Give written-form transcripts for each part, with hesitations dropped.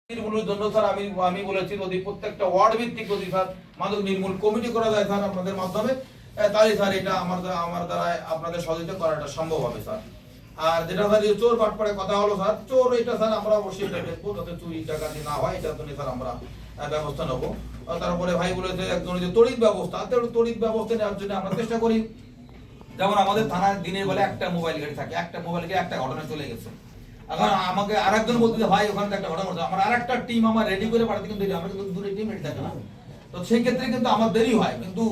নির্মূলের জন্য স্যার আমি বলেছি যদি প্রত্যেকটা ওয়ার্ড ভিত্তিক যদি স্যার মাদক নির্মূল কমিটি করা যায় স্যার আপনাদের মাধ্যমে, তাহলে স্যার এটা আমার দ্বারা আপনাদের সহযোগিতা করাটা সম্ভব হবে স্যার। আর যেটা স্যার চোর বাটপাড়ে কথা হলো স্যার, চোর এটা স্যার আমরা অবশ্যই দেখবো যাতে চুরি ডাকাতি না হয়, এটার জন্য স্যার আমরা ব্যবস্থা নেবো। তারপরে ভাই বলেছে একজন যে তড়িৎ ব্যবস্থা নেওয়ার জন্য আমরা চেষ্টা করি। যেমন আমাদের থানার দিনের বেলা একটা মোবাইল গাড়ি থাকে, একটা মোবাইল গাড়ি একটা ঘটনা চলে গেছে, এখন আমাকে আরেকজন বলতে ভাই ওখানে একটা ঘটনা ঘটছে, আমার আরেকটা টিম আমার রেডি করে পাঠাতে কিন্তু আমরা কিন্তু দুটো টিম রেডি থাকে না, তো সেই ক্ষেত্রে কিন্তু আমার দেরি হয়। কিন্তু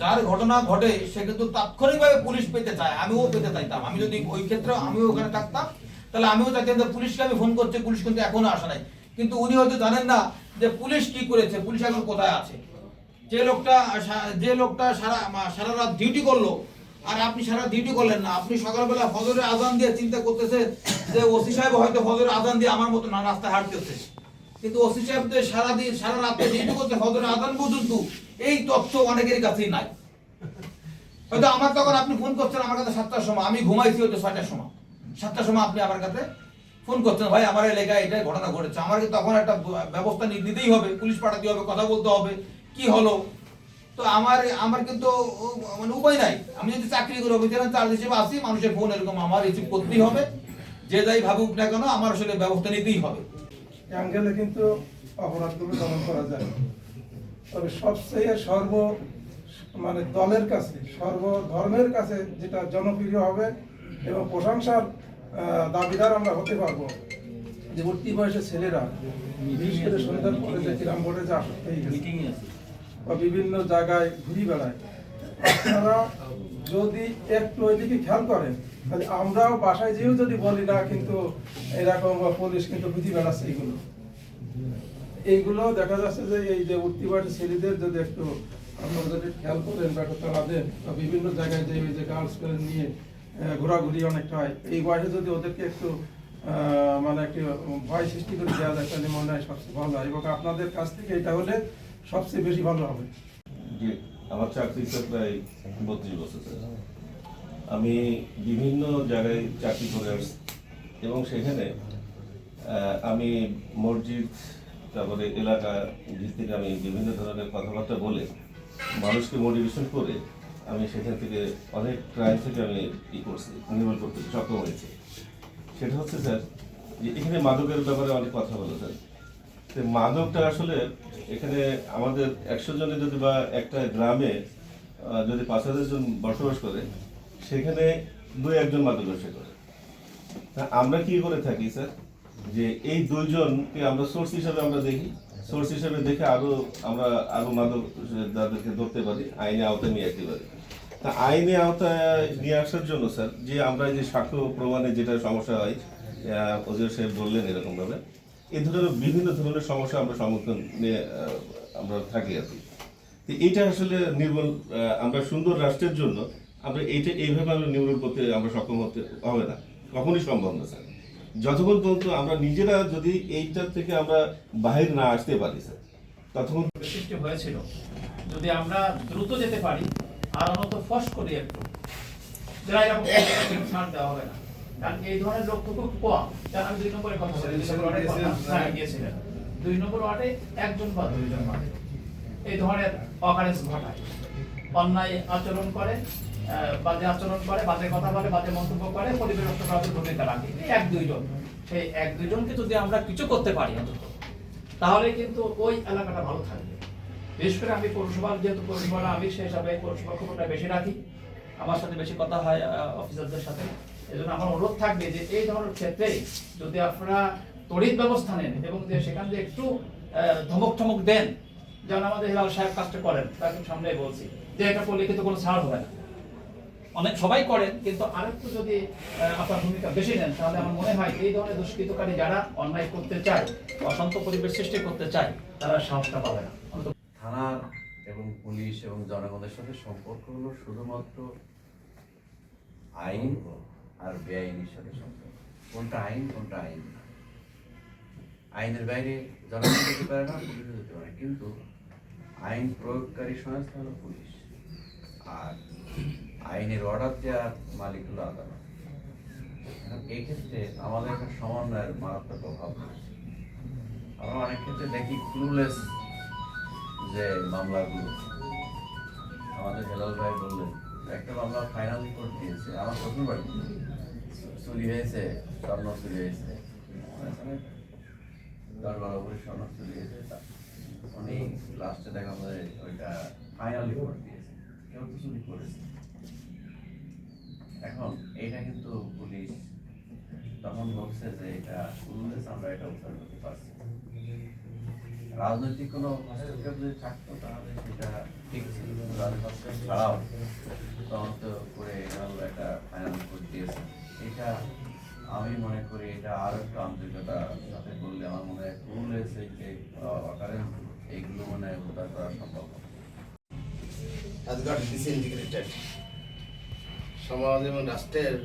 যার ঘটনা ঘটে সে কিন্তু তাৎক্ষণিকভাবে পুলিশ পেতে চায়, আমিও পেতে চাইতাম। আমি যদি ওই ক্ষেত্রে আমিও ওখানে থাকতাম তাহলে আমিও চাইতাম যে পুলিশকে আমি ফোন করছি, পুলিশ কিন্তু এখনো আসে নাই। কিন্তু উনি হয়তো জানেন না যে পুলিশ কি করেছে, পুলিশ এখন কোথায় আছে। যে লোকটা সারা রাত ডিউটি করলো আর আপনি সারা ডিউটি করলেন না, আপনি সকালবেলা ফজরের আজান দিয়ে চিন্তা করতেছেন যে ওসি সাহেব হয়তো ফজরের আজান দিয়ে আমার মতো না রাস্তায় হাঁটতেছে, কিন্তু ওসি সাহেব তো সারা রাতে ডিউটি করতে ফজরের আজান পর্যন্ত, এই তথ্য অনেকের কাছেই নাই। হয়তো আমার তখন আপনি ফোন করছেন আমার কাছে 7টার সময়, আমি ঘুমাইছি হয়তো 6টার সময়, 7টার সময় আপনি আমার কাছে ফোন করছেন ভাই আমার এলাকায় এটাই ঘটনা ঘটেছে, আমাকে তখন একটা ব্যবস্থা নিতেই হবে, পুলিশ পাঠাতে হবে, কথা বলতে হবে কি হলো। তো আমার কিন্তু মানে উপায় নাই, আমি যদি চাকরি করে অফিসার চার্জ হিসেবে আসি, মানুষের ফোন এরকম আমার রিসিভ করতেই হবে, যে যাই ভাবুক না কেন আমার আসলে ব্যবস্থা নিতেই হবে। অ্যাঙ্গেলে কিন্তু অপরাধগুলো দমন করা যায়, তবে সবচেয়ে মানে দলের কাছে সর্বধর্মের কাছে যেটা জনপ্রিয় হবে এবং প্রশংসার দাবিদার আমরা হতে পারবো, যে উঠতি বয়সের ছেলেরা বিশেষ করে সন্ধ্যার পরে যে কিরাম বোর্ডে যে আসক্ত হয়ে গেছে বা বিভিন্ন জায়গায় ঘুরি বেড়ায়, আপনারা যদি একটু ওইদিকে খেয়াল করেন তাহলে আমরাও বাসায় যেও যদি বলি না কিন্তু এরকম পুলিশ কিন্তু ঘুরি বেড়াচ্ছে। এইগুলো দেখা যাচ্ছে যে এই যে উঠতি বয়সের ছেলেদের যদি একটু আপনারা যদি খেয়াল করেন বা তারা দেন বা বিভিন্ন জায়গায় যে ওই যে গার্লস নিয়ে ঘোরাঘুরি অনেকটা হয়, এই বয়সে যদি ওদেরকে একটু মানে একটু ভয় সৃষ্টি করে দেওয়া যায় তাহলে মনে হয় সবচেয়ে ভালো হয়, এবং আপনাদের কাছ থেকে এটা হলে সবচেয়ে বেশি ভালো হবে। আমার চাকরি প্রায় 32 বছর, আমি বিভিন্ন জায়গায় চাকরি করে আসছি এবং সেখানে আমি মসজিদ তারপরে এলাকা ভিত্তিক আমি বিভিন্ন ধরনের কথাবার্তা বলে মানুষকে মোটিভেশন করে আমি সেখান থেকে অনেক ক্রাইম থেকে আমি নির্মূল করতে সক্ষম হয়েছি। সেটা হচ্ছে স্যার যে এখানে মাদকের ব্যাপারে অনেক কথা বলো স্যার, মাদকটা আসলে এখানে আমাদের 100 জনে যদি বা একটা গ্রামে যদি 5000 জন বসবাস করে সেখানে 2-1 মাদক ব্যবসা করে। আমরা কি করে থাকি স্যার যে এই 2 জনকে আমরা সোর্স হিসাবে আমরা দেখি, সোর্স হিসাবে দেখে আরো মাদক যাদেরকে ধরতে পারি, আইনে আওতায় নিয়ে আসতে পারি। তা আইনে আওতায় নিয়ে আসার জন্য স্যার যে আমরা যে সাক্ষ্য প্রমাণে যেটা সমস্যা হয়, ওজির সাহেব বললেন এরকম ভাবে এই ধরনের বিভিন্ন ধরনের সমস্যা আমরা সম্মুখীন নিয়ে আমরা থাকি আর কি। তো এইটা আসলে নির্মূল আমরা সুন্দর রাষ্ট্রের জন্য আমরা এইভাবে আমরা নির্মূল করতে আমরা সক্ষম হতে হবে না, কখনই সম্ভব না স্যার, যতক্ষণ পর্যন্ত আমরা নিজেরা যদি এইটার থেকে আমরা বাহির না আসতে পারি স্যার ততক্ষণ সৃষ্টি হয়েছিল। যদি আমরা দ্রুত যেতে পারি আর অনত ফস করি একটু, যারা এরকম ছাড় দেওয়া হবে না, কারণ এই ধরনের লোক তো খুব কম। কারণ আমি 2 নম্বরে কথা বলি, 2 নম্বর ওয়ার্ডে 1 বা 2 জন মানে এই ধরনের অকারেন্স ঘটায়, অন্যায় আচরণ করে, বাজে আচরণ করে, বাজে কথা বলে, বাজে মন্তব্য করে, পরিবেশ নষ্ট করার ভূমিকা রাখে, 1-2 জন। সেই 1-2 জনকে যদি আমরা কিছু করতে পারি তাহলে কিন্তু ওই এলাকাটা ভালো থাকবে। বিশেষ করে আমি পৌরসভার যেহেতু পৌরসভাটা আমি সেই হিসাবে পৌরসভা খবরটা বেশি রাখি, আমার সাথে বেশি কথা হয় অফিসারদের সাথে, এই জন্য আমার অনুরোধ থাকবে যে এই ধরনের ক্ষেত্রে যদি আপনারা তড়িৎ ব্যবস্থা নেন এবং যে সেখান থেকে একটু ধমক দেন, যেন আমাদের হেলাল সাহেব কাজটা করেন, তাকে সামনে বলছি যে এটা করলে কিন্তু কোনো ছাড় হবে না, অনেক সবাই করেন, কিন্তু আরেকটু যদি আপনার ভূমিকা বেশি নেন তাহলে আমার মনে হয় এই ধরনের দুষ্কৃতকারী যারা অন্যায় করতে চায়, অশান্ত পরিবেশ সৃষ্টি করতে চায়, তারা সাহসটা পাবে না। থানার এবং পুলিশ এবং জনগণের সাথে সম্পর্ক হলো শুধুমাত্র আইন আর বেআইনের সাথে সম্পর্ক, কোনটা আইন কোনটা আইন না। আইনের বাইরে জনগণ যেতে পারে না, পুলিশও যেতে পারে, কিন্তু আইন প্রয়োগকারী সংস্থা হলো পুলিশ, আর আইনের অর্ডার দেওয়ার মালিক হলো আদালত। এই ক্ষেত্রে আমাদের একটা সমন্বয়ের মারাত্মক অভাব রয়েছে। আমরা অনেক ক্ষেত্রে দেখি ক্লুলেস যে মামলাগুলো। আমাদের হেলাল ভাই বললেন একটা মামলা ফাইনাল রিপোর্ট দিয়েছে, আমার শ্বশুর বাড়ি চুরি হয়েছে, স্বর্ণ চুরি হয়েছে, 10-12 ভরি স্বর্ণ চুরি হয়েছে, উনি লাস্টে দেখা যায় ওইটা ফাইনাল রিপোর্ট দিয়েছে, কেউ তো চুরি করেছে। এখন এইটা কিন্তু পুলিশ তখন বলছে যে এটা ক্লুলেস, আমরা এটা উদ্ধার করতে পারছি। রাজনৈতিক কোনো হস্তক্ষেপ যদি থাকতো তাহলে সেটা ঠিক ছিল, রাজনৈতিক হস্তক্ষেপ ছাড়াও তদন্ত করে একটা ফাইনাল রিপোর্ট দিয়েছে। এটা আমি মনে করি এটা আরো একটু আন্তরিকতার সাথে করলে আমার মনে হয় ক্লুলেস আকারে এইগুলো মনে হয় উদ্ধার করা সম্ভব হবে। has got disintegrated. সমাজ এবং রাষ্ট্রের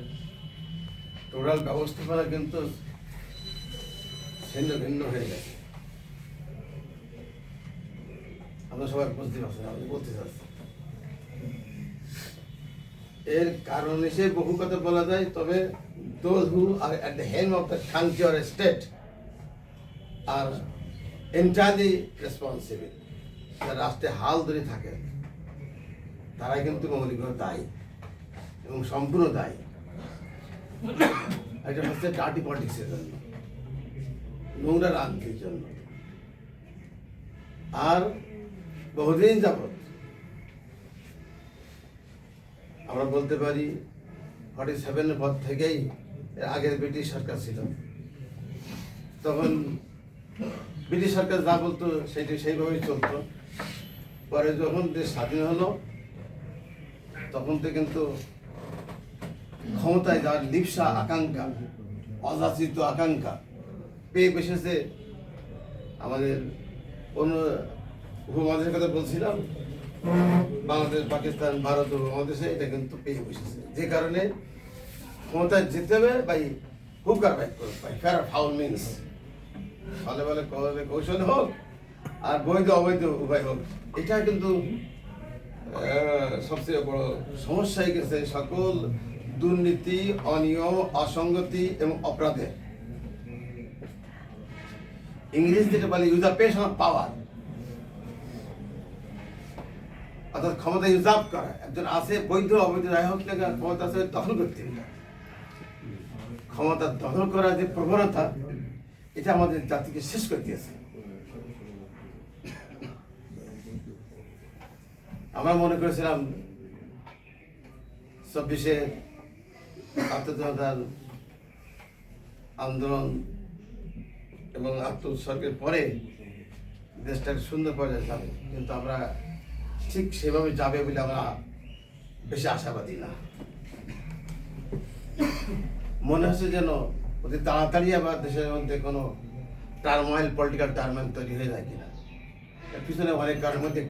টোটাল ব্যবস্থাপনা কিন্তু ছিন্ন ভিন্ন হয়ে গেছে। আমরা সবাই বুঝতে পারছি না, আমি বলতে চাচ্ছি এর কারণ হিসেবে বহু কথা বলা যায়, তবে those who are at the helm of the country or state are entirely responsible. যারা রাষ্ট্রে হাল ধরে থাকে তারাই কিন্তু মৌলিকভাবে দায়ী এবং সম্পূর্ণ দায়ী। এটা হচ্ছে ডার্টি পলিটিক্সের জন্য, নোংরা রাজনীতির জন্য। আর বহুদিন যাবৎ আমরা বলতে পারি 47 পর থেকেই, এর আগে ব্রিটিশ সরকার ছিল, তখন ব্রিটিশ সরকার যা বলতো সেটি সেইভাবেই চলতো। পরে যখন দেশ স্বাধীন হলো তখন তো কিন্তু ক্ষমতায় যাওয়ার লিপ্সা আকাঙ্ক্ষা, অযাচিত আকাঙ্ক্ষা পেয়ে বসেছে আমাদের উপমহাদেশের কথা বলছিলাম, বাংলাদেশ, পাকিস্তান, ভারত উপমহাদেশে এটা কিন্তু পেয়ে বসেছে। যে কারণে ক্ষমতায় যেতে হবে বাই হুক আর বাই ফেয়ার ফাউল মিনস, ফলে বলে কৌশল হোক আর বৈধ অবৈধ উভয় হোক। এটা কিন্তু সবচেয়ে বড় সমস্যা হয়ে গেছে সকল দুর্নীতি, অনিয়ম, অসঙ্গতি এবং অপরাধে। ইংরেজি যেটা বলে ইউজারপেশন অফ পাওয়ার, অর্থাৎ ক্ষমতা ইউজার্ভ করা। একজন আছে বৈধ অবৈধ যাই হোক না কেন, ক্ষমতা আছে দখল করতে হবে। ক্ষমতা দখল করার যে প্রবণতা, এটা আমাদের জাতিকে শেষ করে দিয়েছে। আমরা মনে করেছিলাম 24-এ আত্মজনতার আন্দোলন এবং আত্মোৎসর্গের পরে দেশটাকে সুন্দর পর্যায়ে যাবে, কিন্তু আমরা ঠিক সেভাবে যাবে বলে আমরা বেশি আশাবাদী না। মনে হচ্ছে যেন অতি তাড়াতাড়ি আবার দেশের মধ্যে কোনো টার্মোয়াইল, পলিটিক্যাল টার্মোয়াইল তৈরি হয়ে যায় কিনা। এর পিছনে অনেক কারণের মধ্যে